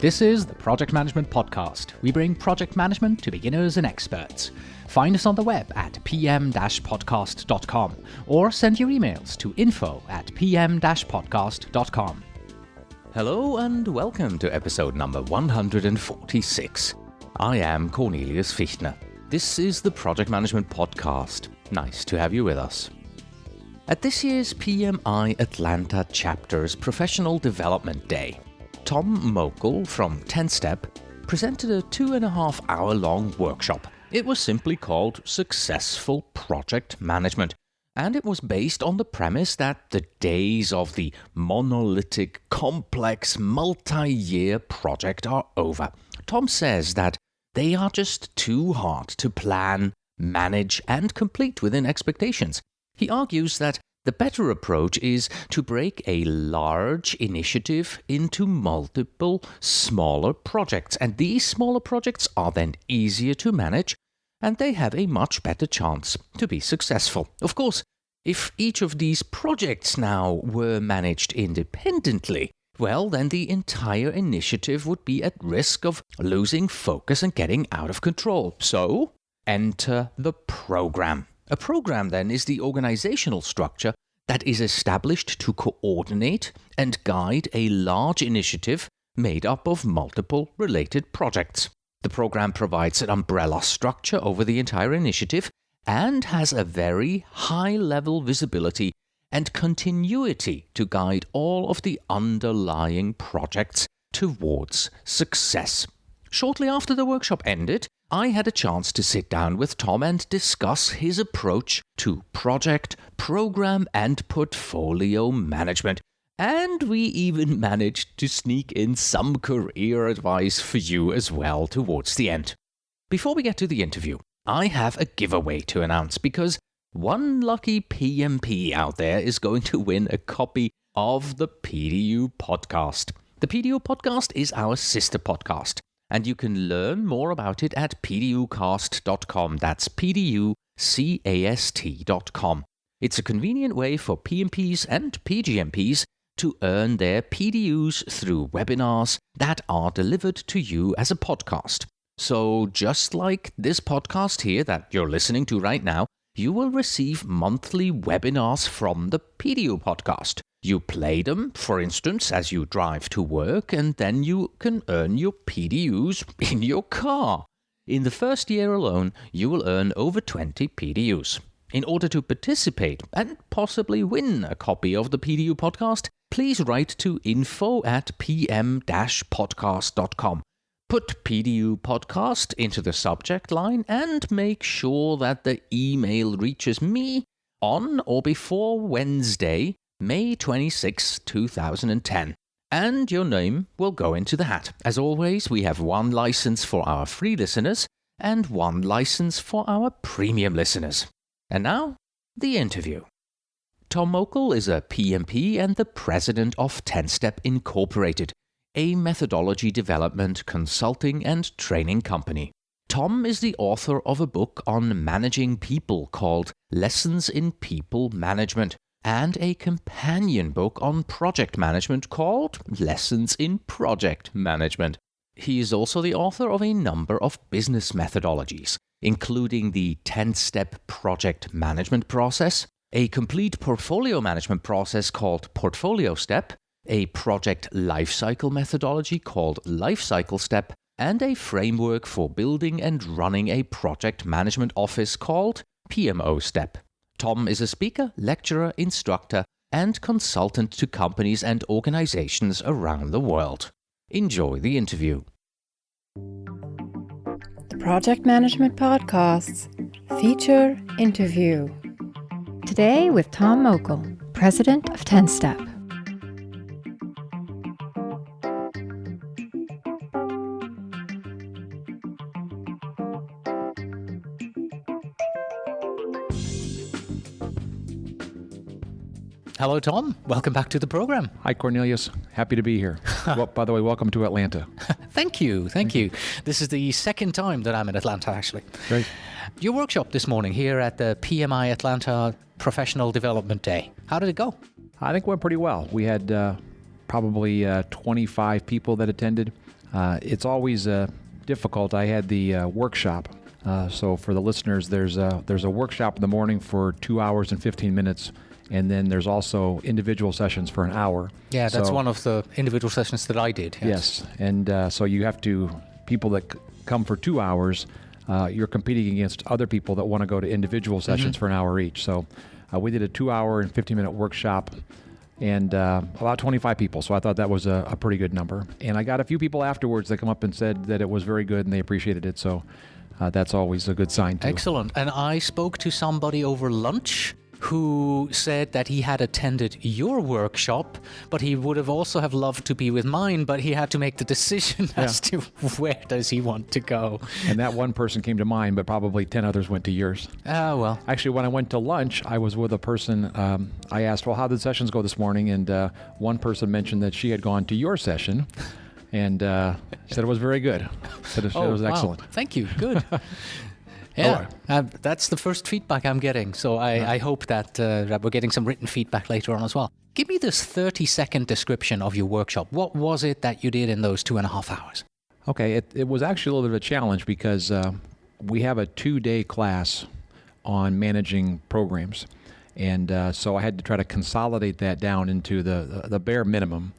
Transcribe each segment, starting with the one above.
This is the Project Management Podcast. We bring project management to beginners and experts. Find us on the web at pm-podcast.com or send your emails to info@pm-podcast.com. Hello and welcome to episode number 146. I am Cornelius Fichtner. This is the Project Management Podcast. Nice to have you with us. At this year's PMI Atlanta chapter's Professional Development Day, Tom Mokel from 10-Step presented a 2.5-hour-long workshop. It was simply called Successful Project Management, and it was based on the premise that the days of the monolithic, complex, multi-year project are over. Tom says that they are just too hard to plan, manage, and complete within expectations. He argues that the better approach is to break a large initiative into multiple smaller projects, and these smaller projects are then easier to manage, and they have a much better chance to be successful. Of course, if each of these projects now were managed independently, well, then the entire initiative would be at risk of losing focus and getting out of control. So, enter the program. A program, then, is the organizational structure that is established to coordinate and guide a large initiative made up of multiple related projects. The program provides an umbrella structure over the entire initiative and has a very high-level visibility and continuity to guide all of the underlying projects towards success. Shortly after the workshop ended, I had a chance to sit down with Tom and discuss his approach to project, program, and portfolio management. And we even managed to sneak in some career advice for you as well towards the end. Before we get to the interview, I have a giveaway to announce because one lucky PMP out there is going to win a copy of the PDU podcast. The PDU podcast is our sister podcast, and you can learn more about it at pducast.com. That's pducast.com. It's a convenient way for PMPs and PGMPs to earn their PDUs through webinars that are delivered to you as a podcast. So just like this podcast here that you're listening to right now, you will receive monthly webinars from the PDU podcast. You play them, for instance, as you drive to work, and then you can earn your PDUs in your car. In the first year alone, you will earn over 20 PDUs. In order to participate and possibly win a copy of the PDU podcast, please write to info@pm-podcast.com. Put PDU podcast into the subject line and make sure that the email reaches me on or before Wednesday, May 26, 2010. And your name will go into the hat. As always, we have one license for our free listeners and one license for our premium listeners. And now, the interview. Tom Mokel is a PMP and the president of 10-Step Incorporated, a methodology development, consulting, and training company. Tom is the author of a book on managing people called Lessons in People Management, and a companion book on project management called Lessons in Project Management. He is also the author of a number of business methodologies, including the 10-step project management process, a complete portfolio management process called Portfolio Step, a project lifecycle methodology called Lifecycle Step, and a framework for building and running a project management office called PMO Step. Tom is a speaker, lecturer, instructor, and consultant to companies and organizations around the world. Enjoy the interview. The Project Management Podcast's feature interview. Today with Tom Mokel, president of 10-Step. Hello, Tom. Welcome back to the program. Hi, Cornelius. Happy to be here. Well, by the way, welcome to Atlanta. Thank you. This is the second time that I'm in Atlanta, actually. Great. Your workshop this morning here at the PMI Atlanta Professional Development Day. How did it go? I think it went pretty well. We had probably 25 people that attended. It's always difficult. I had the workshop. So for the listeners, there's a workshop in the morning for 2 hours and 15 minutes. And then there's also individual sessions for an hour. Yeah, that's one of the individual sessions that I did. Yes. And so you have to, people that come for 2 hours, you're competing against other people that want to go to individual sessions for an hour each. So we did a 2 hour and 15-minute workshop and about 25 people. So I thought that was a pretty good number. And I got a few people afterwards that come up and said that it was very good and they appreciated it. So that's always a good sign too. Excellent. And I spoke to somebody over lunch who said that he had attended your workshop, but he would have also have loved to be with mine, but he had to make the decision as to where does he want to go. And that one person came to mine, but probably 10 others went to yours. Oh, well. Actually, when I went to lunch, I was with a person. I asked, well, how did the sessions go this morning? And one person mentioned that she had gone to your session and said it was very good. Said it was excellent. Thank you. Good. Yeah, that's the first feedback I'm getting. So I hope that we're getting some written feedback later on as well. Give me this 30-second description of your workshop. What was it that you did in those 2.5 hours? Okay, it was actually a little bit of a challenge because we have a 2-day class on managing programs. And so I had to try to consolidate that down into the bare minimum.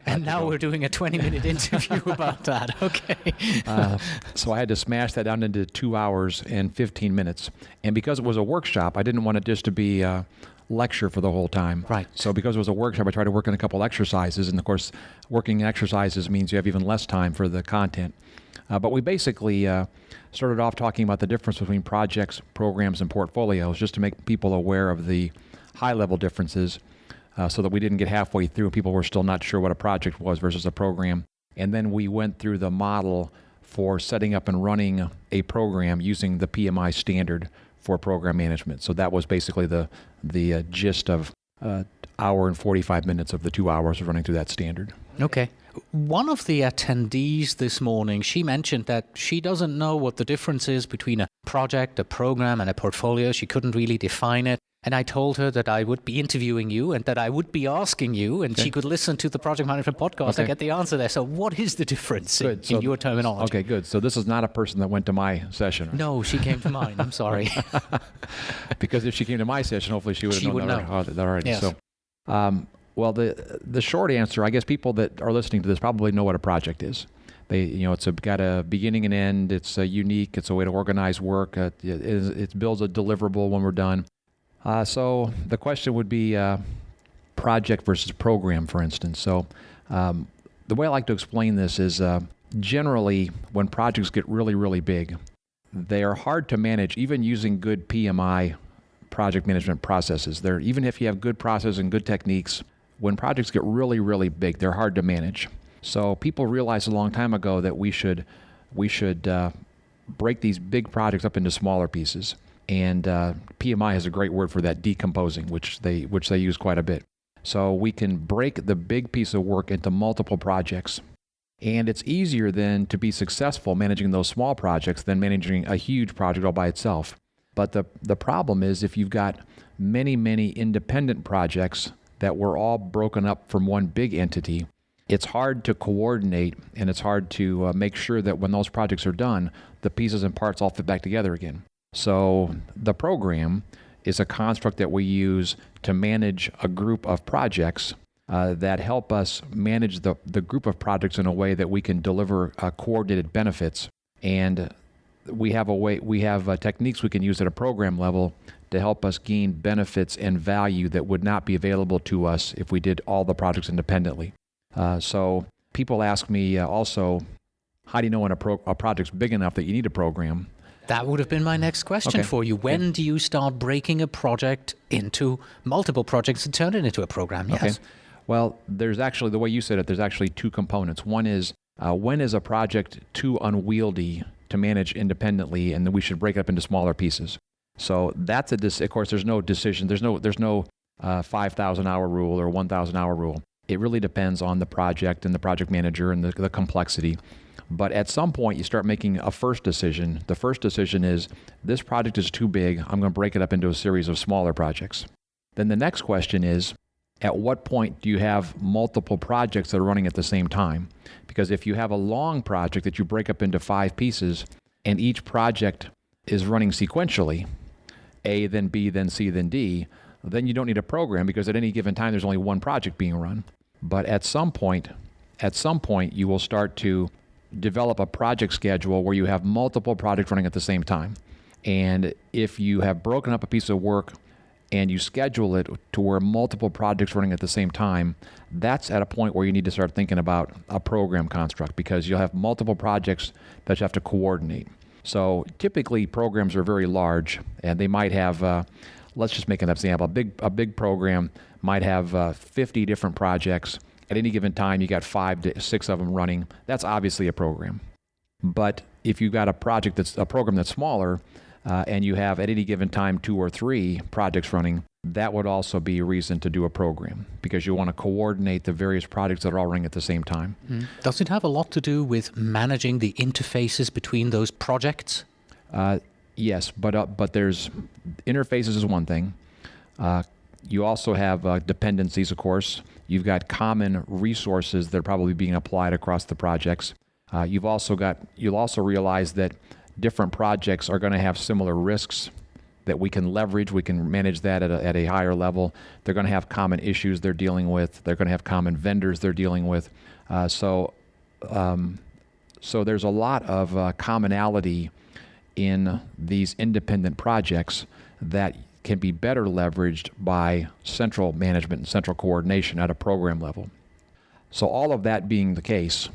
And now we're doing a 20-minute interview about that. Okay. So I had to smash that down into 2 hours and 15 minutes. And because it was a workshop, I didn't want it just to be a lecture for the whole time. Right. So because it was a workshop, I tried to work in a couple exercises. And of course, working in exercises means you have even less time for the content. But we basically started off talking about the difference between projects, programs, and portfolios, just to make people aware of the high-level differences. So that we didn't get halfway through and people were still not sure what a project was versus a program. And then we went through the model for setting up and running a program using the PMI standard for program management. So that was basically the gist of hour and 45 minutes of the 2 hours of running through that standard. Okay. One of the attendees this morning, she mentioned that she doesn't know what the difference is between a project, a program, and a portfolio. She couldn't really define it. And I told her that I would be interviewing you and that I would be asking you, and she could listen to the Project Management Podcast and get the answer there. So what is the difference in your terminology? Okay, good. So this is not a person that went to my session. No, she came to mine. I'm sorry. Because if she came to my session, hopefully she would have known that already. Yes. So, well, the short answer, I guess people that are listening to this probably know what a project is. It's got a beginning and end. It's unique. It's a way to organize work. It builds a deliverable when we're done. So the question would be project versus program, for instance. So the way I like to explain this is generally when projects get really, really big, they are hard to manage even using good PMI project management processes. Even if you have good processes and good techniques, when projects get really, really big, they're hard to manage. So people realized a long time ago that we should break these big projects up into smaller pieces. And PMI has a great word for that, decomposing, which they use quite a bit. So we can break the big piece of work into multiple projects. And it's easier then to be successful managing those small projects than managing a huge project all by itself. But the problem is if you've got many, many independent projects that were all broken up from one big entity, it's hard to coordinate and it's hard to make sure that when those projects are done, the pieces and parts all fit back together again. So the program is a construct that we use to manage a group of projects that help us manage the group of projects in a way that we can deliver coordinated benefits. And we have techniques we can use at a program level to help us gain benefits and value that would not be available to us if we did all the projects independently. So people ask me also, how do you know when a project's big enough that you need a program? That would have been my next question for you. When do you start breaking a project into multiple projects and turn it into a program? Yes. Okay. Well, there's actually, the way you said it, there's actually two components. One is, when is a project too unwieldy to manage independently, and then we should break it up into smaller pieces. So that's of course, there's no decision. There's no 5,000 hour rule or 1,000 hour rule. It really depends on the project and the project manager and the complexity. But at some point, you start making a first decision. The first decision is, this project is too big. I'm going to break it up into a series of smaller projects. Then the next question is at what point do you have multiple projects that are running at the same time? Because if you have a long project that you break up into 5 pieces and each project is running sequentially, A, then B, then C, then D, then you don't need a program because at any given time there's only one project being run. But at some point you will start to develop a project schedule where you have multiple projects running at the same time. And if you have broken up a piece of work and you schedule it to where multiple projects running at the same time, that's at a point where you need to start thinking about a program construct because you'll have multiple projects that you have to coordinate. So typically programs are very large and they might have, let's just make an example, a big program might have 50 different projects. At any given time, you got 5 to 6 of them running. That's obviously a program. But if you've got a program that's smaller, and you have at any given time 2 or 3 projects running, that would also be a reason to do a program because you want to coordinate the various projects that are all running at the same time. Does it have a lot to do with managing the interfaces between those projects? Yes, but there's interfaces is one thing. You also have dependencies, of course. You've got common resources that are probably being applied across the projects. You'll also realize that different projects are going to have similar risks that we can leverage. We can manage that at a higher level. They're going to have common issues they're dealing with. They're going to have common vendors they're dealing with. So there's a lot of commonality in these independent projects that can be better leveraged by central management and central coordination at a program level. So all of that being the case,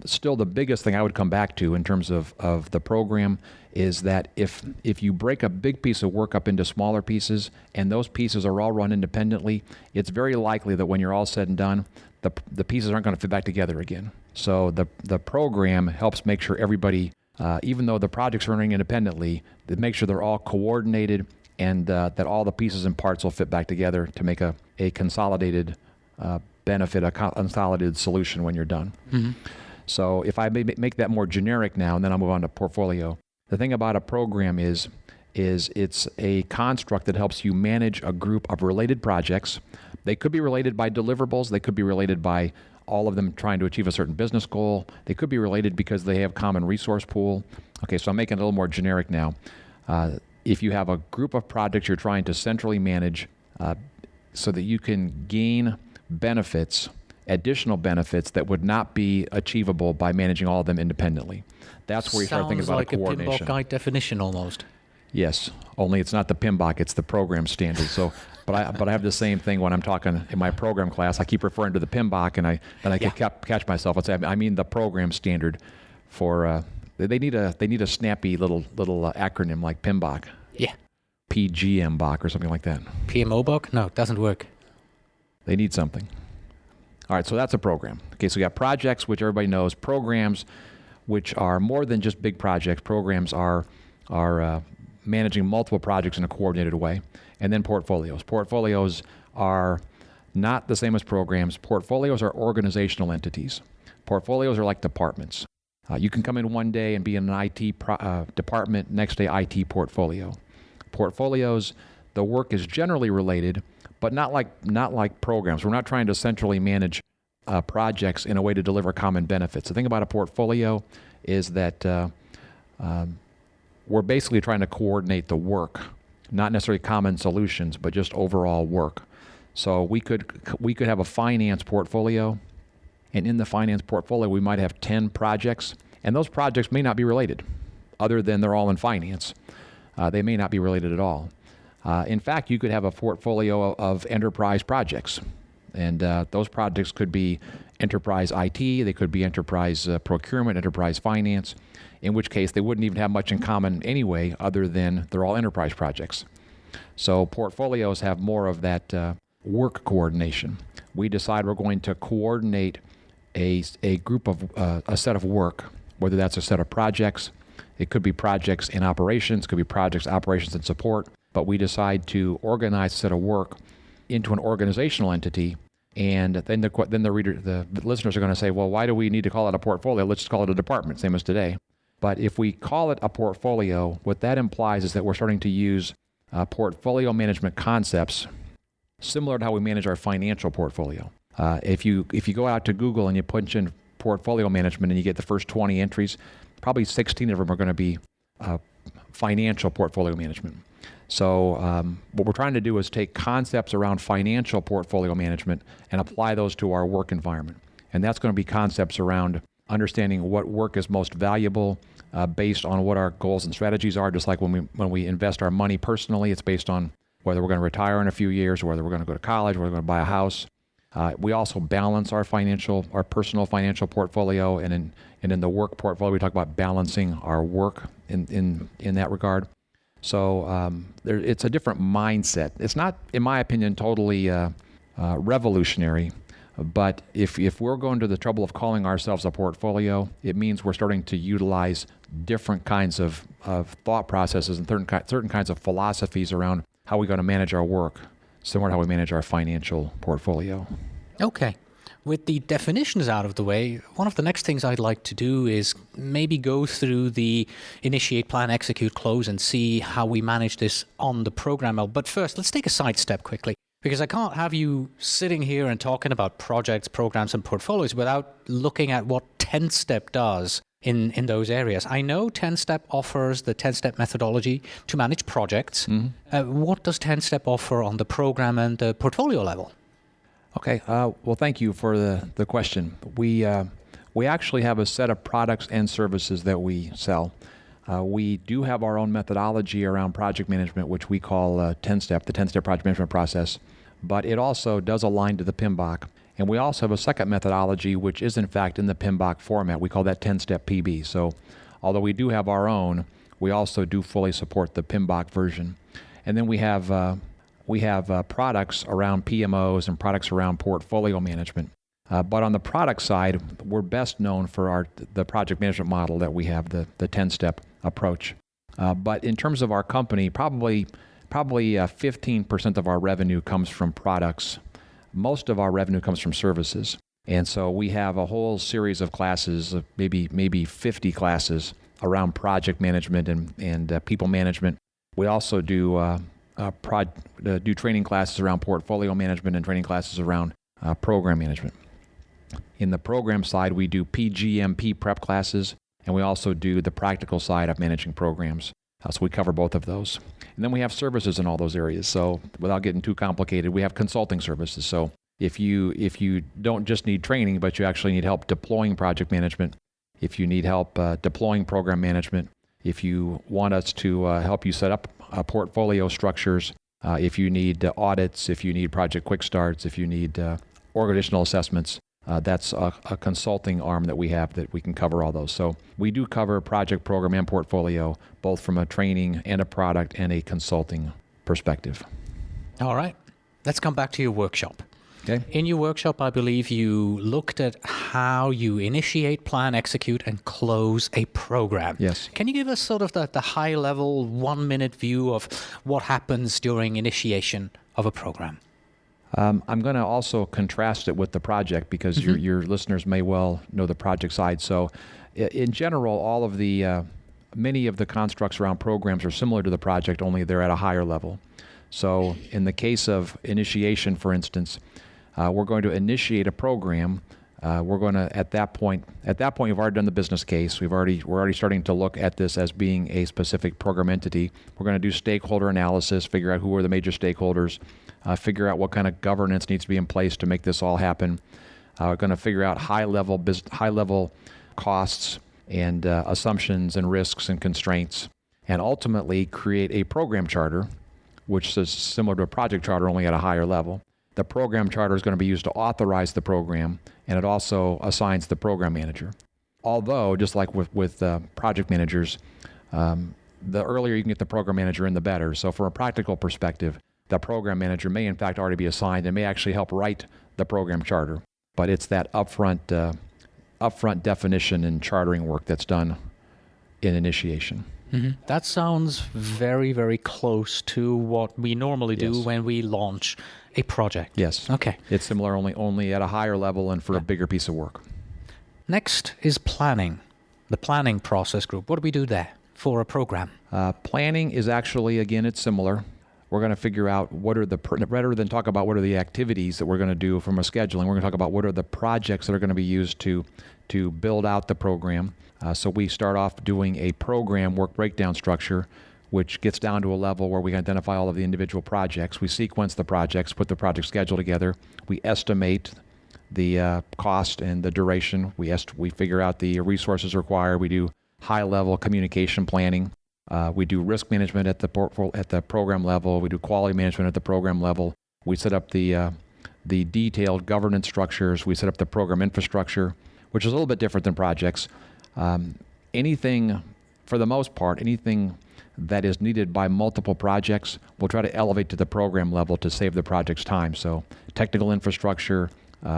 still the biggest thing I would come back to in terms of the program is that if you break a big piece of work up into smaller pieces and those pieces are all run independently, it's very likely that when you're all said and done, the pieces aren't going to fit back together again. So the program helps make sure everybody, even though the projects are running independently, that make sure they're all coordinated and that all the pieces and parts will fit back together to make a consolidated benefit, a consolidated solution when you're done. Mm-hmm. So if I may make that more generic now, and then I'll move on to portfolio. The thing about a program is it's a construct that helps you manage a group of related projects. They could be related by deliverables. They could be related by all of them trying to achieve a certain business goal. They could be related because they have common resource pool. Okay, so I'm making it a little more generic now. If you have a group of projects you're trying to centrally manage so that you can gain benefits, additional benefits that would not be achievable by managing all of them independently. That's where you start thinking about coordination. Sounds like a PMBOK guide definition almost. Yes, only it's not the PMBOK, it's the program standard. So, but I have the same thing when I'm talking in my program class. I keep referring to the PMBOK, and I catch myself and say I mean the program standard for. They need a snappy little acronym like PMBOK. Yeah. PGMBOK or something like that. PMOBOK? No, it doesn't work. They need something. All right, so that's a program. Okay, so we got projects, which everybody knows. Programs, which are more than just big projects. Programs are managing multiple projects in a coordinated way. And then portfolios. Portfolios are not the same as programs. Portfolios are organizational entities. Portfolios are like departments. You can come in one day and be in an IT department, next day IT portfolio. Portfolios, the work is generally related, but not like programs. We're not trying to centrally manage projects in a way to deliver common benefits. The thing about a portfolio is that we're basically trying to coordinate the work, not necessarily common solutions, but just overall work. So we could have a finance portfolio, and in the finance portfolio we might have 10 projects, and those projects may not be related, other than they're all in finance. They may not be related at all. In fact, you could have a portfolio of enterprise projects, and those projects could be enterprise IT, they could be enterprise procurement, enterprise finance, in which case they wouldn't even have much in common anyway, other than they're all enterprise projects. So portfolios have more of that work coordination. We decide we're going to coordinate a group of a set of work, whether that's a set of projects. It could be projects in operations, could be projects, operations, and support. But we decide to organize a set of work into an organizational entity, and then the listeners are going to say, well, why do we need to call it a portfolio? Let's just call it a department, same as today. But if we call it a portfolio, what that implies is that we're starting to use portfolio management concepts similar to how we manage our financial portfolio. If you go out to Google and you punch in portfolio management and you get the first 20 entries, probably 16 of them are going to be financial portfolio management. So what we're trying to do is take concepts around financial portfolio management and apply those to our work environment. And that's going to be concepts around understanding what work is most valuable based on what our goals and strategies are. Just like when we invest our money personally, it's based on whether we're going to retire in a few years, or whether we're going to go to college, or whether we're going to buy a house. We also balance our personal financial portfolio, and in the work portfolio, we talk about balancing our work in that regard. So it's a different mindset. It's not, in my opinion, totally revolutionary. But if we're going to the trouble of calling ourselves a portfolio, it means we're starting to utilize different kinds of thought processes and certain kinds of philosophies around how we're going to manage our work, similar to how we manage our financial portfolio. Okay. With the definitions out of the way, one of the next things I'd like to do is maybe go through the initiate, plan, execute, close, and see how we manage this on the program. But first, let's take a sidestep quickly, because I can't have you sitting here and talking about projects, programs, and portfolios without looking at what 10-Step does in those areas. I know 10-Step offers the 10-Step methodology to manage projects. Mm-hmm. What does 10-Step offer on the program and the portfolio level? Okay. Well, thank you for the question. We actually have a set of products and services that we sell. We do have our own methodology around project management, which we call 10-Step, the 10-Step project management process. But it also does align to the PMBOK. And we also have a second methodology, which is in fact in the PMBOK format. We call that 10-Step PB. So although we do have our own, we also do fully support the PMBOK version. And then we have products around PMOs and products around portfolio management. But on the product side, we're best known for the project management model that we have, the 10-Step approach. But in terms of our company, probably 15% of our revenue comes from products. Most of our revenue comes from services. And so we have a whole series of classes, maybe 50 classes around project management and people management. We also do training classes around portfolio management and training classes around program management. In the program side, we do PGMP prep classes, and we also do the practical side of managing programs. So we cover both of those. And then we have services in all those areas. So without getting too complicated, we have consulting services. So if you don't just need training, but you actually need help deploying project management, if you need help deploying program management, if you want us to help you set up portfolio structures, if you need audits, if you need project quick starts, if you need organizational assessments, that's a consulting arm that we have that we can cover all those. So we do cover project, program, and portfolio, both from a training and a product and a consulting perspective. All right. Let's come back to your workshop. Okay. In your workshop, I believe you looked at how you initiate, plan, execute, and close a program. Yes. Can you give us sort of the high-level 1-minute view of what happens during initiation of a program? I'm going to also contrast it with the project because your listeners may well know the project side. So in general, all of many of the constructs around programs are similar to the project, only they're at a higher level. So in the case of initiation, for instance, we're going to initiate a program. We're going to, at that point, we've already done the business case. We're already starting to look at this as being a specific program entity. We're going to do stakeholder analysis, figure out who are the major stakeholders, figure out what kind of governance needs to be in place to make this all happen. We're going to figure out high-level costs and assumptions and risks and constraints, and ultimately create a program charter, which is similar to a project charter, only at a higher level. The program charter is going to be used to authorize the program, and it also assigns the program manager. Although, just like with project managers, the earlier you can get the program manager in, the better. So from a practical perspective, the program manager may in fact already be assigned and may actually help write the program charter. But it's that upfront definition and chartering work that's done in initiation. Mm-hmm. That sounds very, very close to what we normally do when we launch a project. Yes. Okay. It's similar, only at a higher level and for a bigger piece of work. Next is planning, the planning process group. What do we do there for a program? Planning is actually, again, it's similar. we're going to figure out rather than talk about what are the activities that we're going to do from a scheduling, we're going to talk about what are the projects that are going to be used to build out the program. So we start off doing a program work breakdown structure, which gets down to a level where we identify all of the individual projects. We sequence the projects, put the project schedule together. We estimate the cost and the duration. We figure out the resources required. We do high-level communication planning. We do risk management at the program level. We do quality management at the program level. We set up the detailed governance structures. We set up the program infrastructure, which is a little bit different than projects. Anything, for the most part, anything that is needed by multiple projects, we'll try to elevate to the program level to save the project's time. So technical infrastructure,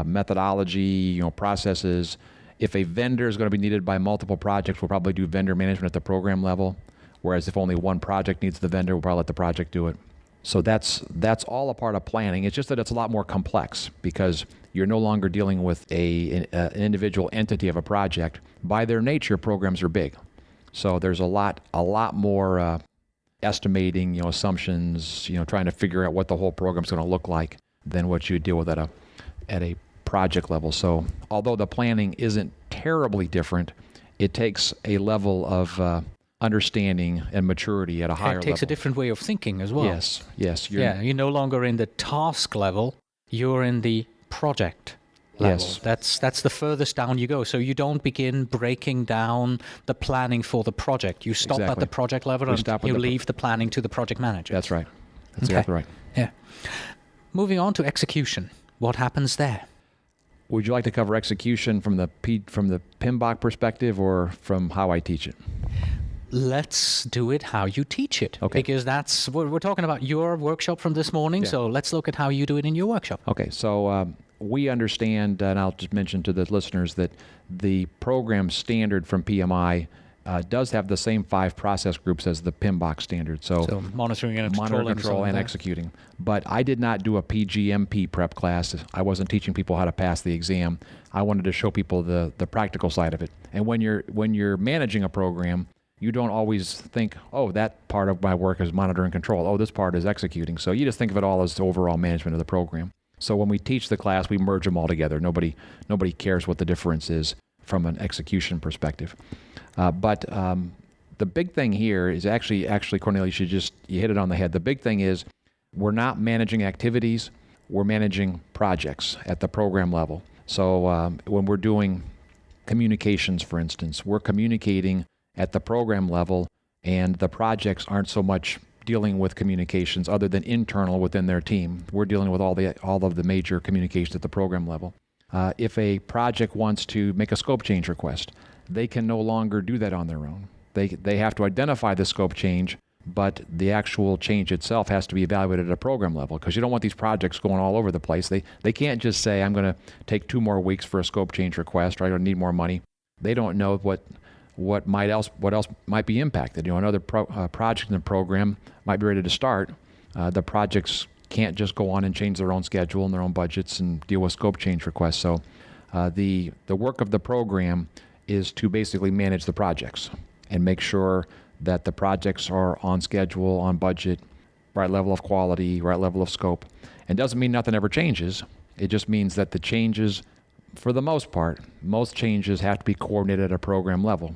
methodology, processes. If a vendor is going to be needed by multiple projects, we'll probably do vendor management at the program level. Whereas if only one project needs the vendor, we'll probably let the project do it. So that's all a part of planning. It's just that it's a lot more complex because you're no longer dealing with an individual entity of a project. By their nature, programs are big. So there's a lot more estimating, assumptions, trying to figure out what the whole program's going to look like than what you deal with at a project level. So although the planning isn't terribly different, it takes a level of understanding and maturity at a higher level. It takes a different way of thinking as well. Yes. You're no longer in the task level, you're in the project level. Yes. That's the furthest down you go. So you don't begin breaking down the planning for the project. You stop at the project level and you leave the planning to the project manager. That's right. That's exactly right. Yeah. Moving on to execution. What happens there? Would you like to cover execution from the PMBOK perspective or from how I teach it? Let's do it how you teach it. Okay. Because we're talking about your workshop from this morning, so let's look at how you do it in your workshop. Okay, so we understand, and I'll just mention to the listeners that the program standard from PMI does have the same 5 process groups as the PMBOK standard. So monitoring and control and executing. But I did not do a PGMP prep class. I wasn't teaching people how to pass the exam. I wanted to show people the practical side of it. And when you're managing a program, you don't always think, oh, that part of my work is monitor and control. Oh, this part is executing. So you just think of it all as the overall management of the program. So when we teach the class, we merge them all together. Nobody cares what the difference is from an execution perspective. But the big thing here is actually, Cornelius, you hit it on the head. The big thing is we're not managing activities. We're managing projects at the program level. So when we're doing communications, for instance, we're communicating at the program level, and the projects aren't so much dealing with communications other than internal within their team. We're dealing with all of the major communications at the program level. If a project wants to make a scope change request, they can no longer do that on their own. They have to identify the scope change, but the actual change itself has to be evaluated at a program level because you don't want these projects going all over the place. They can't just say, I'm going to take 2 more weeks for a scope change request, or I don't need more money. They don't know what else might be impacted. Another project in the program might be ready to start. The projects can't just go on and change their own schedule and their own budgets and deal with scope change requests. So the work of the program is to basically manage the projects and make sure that the projects are on schedule, on budget, right level of quality, right level of scope. And doesn't mean nothing ever changes. It just means that the changes, for the most part, most changes have to be coordinated at a program level.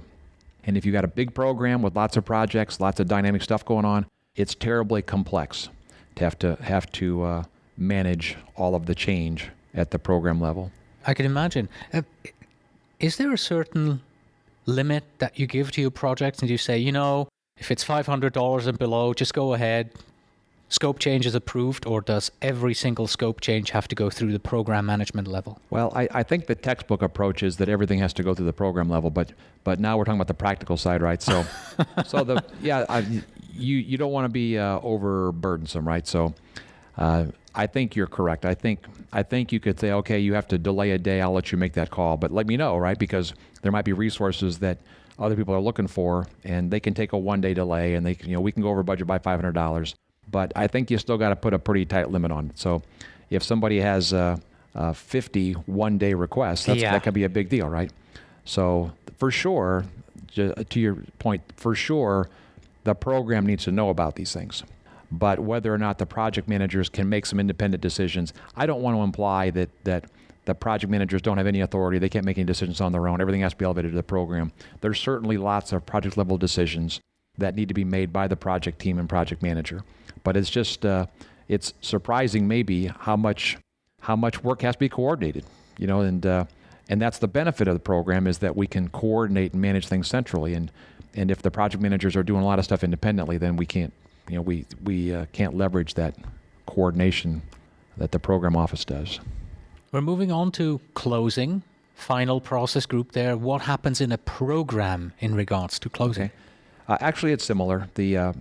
And if you've got a big program with lots of projects, lots of dynamic stuff going on, it's terribly complex to have to manage all of the change at the program level. I can imagine. Is there a certain limit that you give to your projects and you say, if it's $500 and below, just go ahead, scope change is approved, or does every single scope change have to go through the program management level? Well, I think the textbook approach is that everything has to go through the program level, but now we're talking about the practical side, right? So, you don't want to be overburdensome, right? So, I think you're correct. I think you could say, okay, you have to delay a day. I'll let you make that call, but let me know, right? Because there might be resources that other people are looking for, and they can take a 1-day delay, and we can go over budget by $500. But I think you still got to put a pretty tight limit on it. So if somebody has 50 one-day requests, that could be a big deal, right? So for sure, to your point, for sure, the program needs to know about these things. But whether or not the project managers can make some independent decisions, I don't want to imply that the project managers don't have any authority. They can't make any decisions on their own. Everything has to be elevated to the program. There's certainly lots of project level decisions that need to be made by the project team and project manager. But it's just, it's surprising maybe how much work has to be coordinated, and that's the benefit of the program, is that we can coordinate and manage things centrally. And if the project managers are doing a lot of stuff independently, then we can't, we can't leverage that coordination that the program office does. We're moving on to closing, final process group there. What happens in a program in regards to closing? Okay. Actually, it's similar. The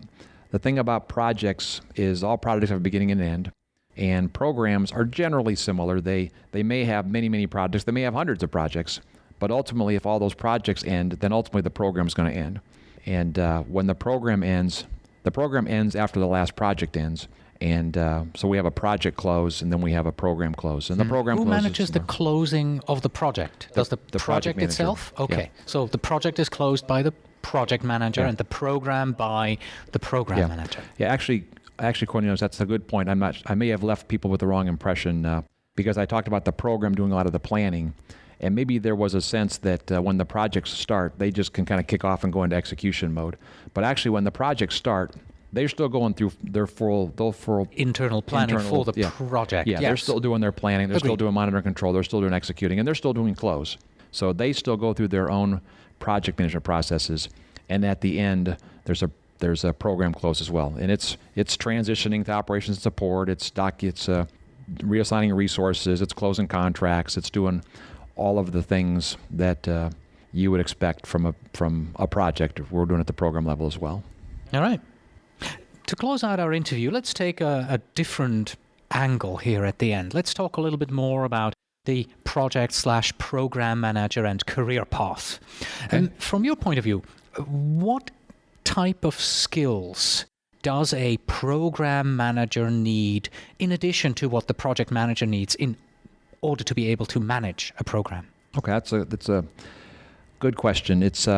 thing about projects is all projects have a beginning and end, and programs are generally similar. They may have many projects. They may have hundreds of projects, but ultimately, if all those projects end, then ultimately the program is going to end. And when the program ends after the last project ends. And so we have a project close, and then we have a program close. And the program Who closes manages the closing of the project? Does the project manager. itself? Okay. Yeah. So the project is closed by the project manager and the program by the program manager. Yeah, actually, Cornelius, that's a good point. I may have left people with the wrong impression because I talked about the program doing a lot of the planning. And maybe there was a sense that when the projects start, they just can kind of kick off and go into execution mode. But actually, when the projects start, they're still going through their full internal planning for the project. Yeah, they're still doing their planning. They're still doing monitor and control. They're still doing executing, and they're still doing close. So they still go through their own project management processes. And at the end, there's a program close as well. And it's transitioning to operations and support. It's reassigning resources. It's closing contracts. It's doing all of the things that you would expect from a project. We're doing at the program level as well. All right. To close out our interview, let's take a different angle here at the end. Let's talk a little bit more about the project/program manager and career path. Okay. And from your point of view, what type of skills does a program manager need in addition to what the project manager needs in order to be able to manage a program? Okay, that's a good question. It's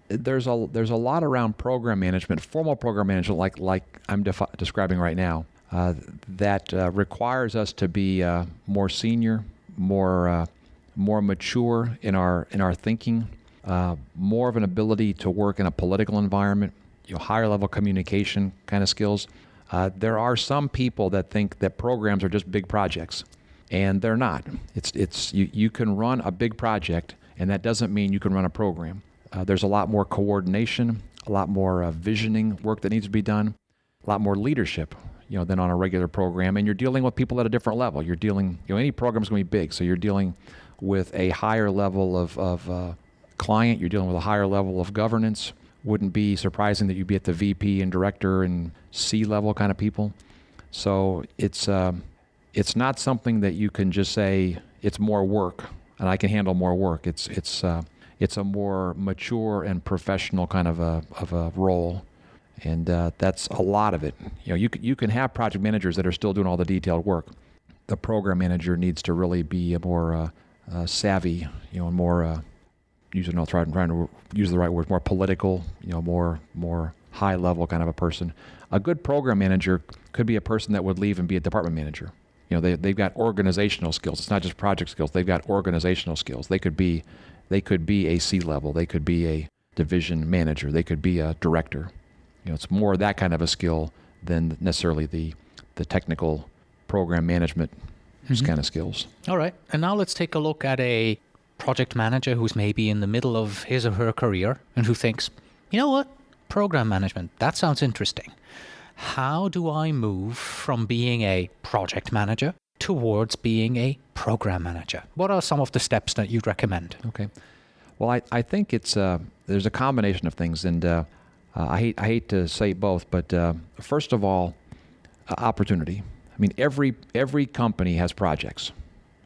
there's a lot around program management, formal program management, like I'm describing right now, that requires us to be more senior, more mature in our thinking, more of an ability to work in a political environment, higher level communication kind of skills. There are some people that think that programs are just big projects, and they're not. You can run a big project, and that doesn't mean you can run a program. There's a lot more coordination, a lot more visioning work that needs to be done, a lot more leadership, than on a regular program. And you're dealing with people at a different level. You're dealing, any program's going to be big, so you're dealing with a higher level of client. You're dealing with a higher level of governance. Wouldn't be surprising that you'd be at the VP and director and C-level kind of people. So it's not something that you can just say it's more work and I can handle more work. It's a more mature and professional kind of a role, and that's a lot of it. You can have project managers that are still doing all the detailed work. The program manager needs to really be more savvy, and more trying to use the right word, more political, more high level kind of a person. A good program manager could be a person that would leave and be a department manager. They've got organizational skills. It's not just project skills. They've got organizational skills. They could be a C-level. They could be a division manager. They could be a director. It's more that kind of a skill than necessarily the technical program management kind of skills. All right. And now let's take a look at a project manager who's maybe in the middle of his or her career and who thinks, you know what, program management, that sounds interesting. How do I move from being a project manager towards being a program manager? What are some of the steps that you'd recommend? Okay. Well, I think it's there's a combination of things, and I hate to say both, but first of all, opportunity. I mean, every company has projects.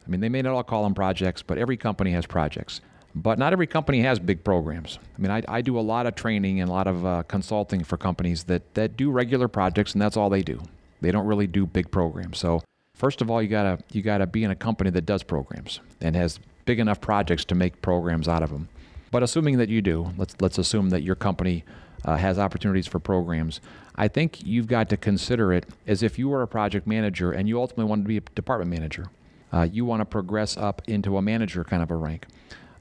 I mean, they may not all call them projects, but every company has projects. But not every company has big programs. I mean, I do a lot of training and a lot of consulting for companies that do regular projects, and that's all they do. They don't really do big programs. So first of all, you gotta be in a company that does programs and has big enough projects to make programs out of them. But assuming that you do, let's assume that your company has opportunities for programs. I think you've got to consider it as if you were a project manager and you ultimately want to be a department manager. You want to progress up into a manager kind of a rank.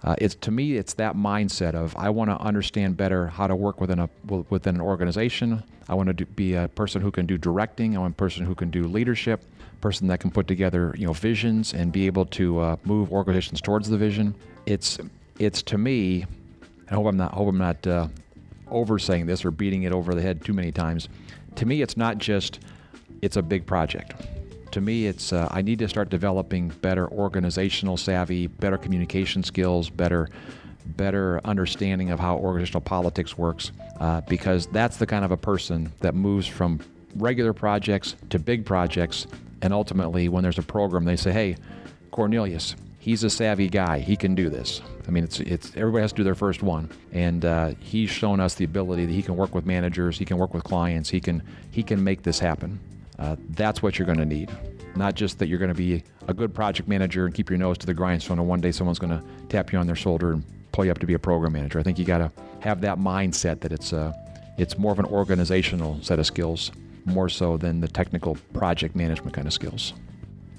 To me, it's that mindset of I want to understand better how to work within an organization. I want to be a person who can do directing. I want a person who can do leadership, person that can put together visions and be able to move organizations towards the vision. It's to me, I hope I'm not oversaying this or beating it over the head too many times. To me, it's not just it's a big project. To me, it's I need to start developing better organizational savvy, better communication skills, better understanding of how organizational politics works, because that's the kind of a person that moves from regular projects to big projects, and ultimately, when there's a program, they say, "Hey, Cornelius, he's a savvy guy. He can do this." I mean, it's everybody has to do their first one, and he's shown us the ability that he can work with managers, he can work with clients, he can make this happen. That's what you're going to need. Not just that you're going to be a good project manager and keep your nose to the grindstone and one day someone's going to tap you on their shoulder and pull you up to be a program manager. I think you got to have that mindset that it's more of an organizational set of skills, more so than the technical project management kind of skills.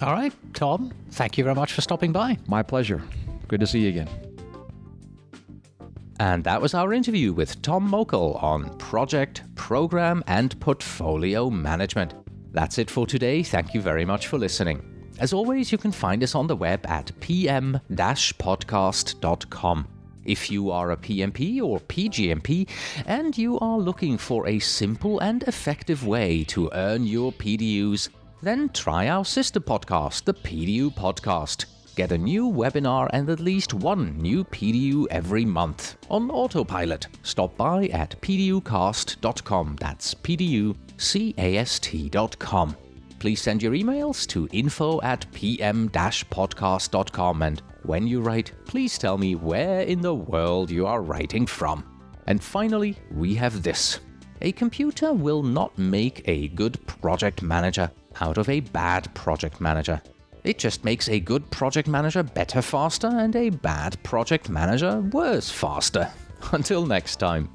All right, Tom, thank you very much for stopping by. My pleasure. Good to see you again. And that was our interview with Tom Mokel on project, program, and portfolio management. That's it for today. Thank you very much for listening. As always, you can find us on the web at pm-podcast.com. If you are a PMP or PGMP and you are looking for a simple and effective way to earn your PDUs, then try our sister podcast, the PDU Podcast. Get a new webinar and at least one new PDU every month on autopilot. Stop by at pducast.com. That's pducast.com. Please send your emails to info@pm-podcast.com, and when you write, please tell me where in the world you are writing from. And finally, we have this. A computer will not make a good project manager out of a bad project manager. It just makes a good project manager better faster and a bad project manager worse faster. Until next time.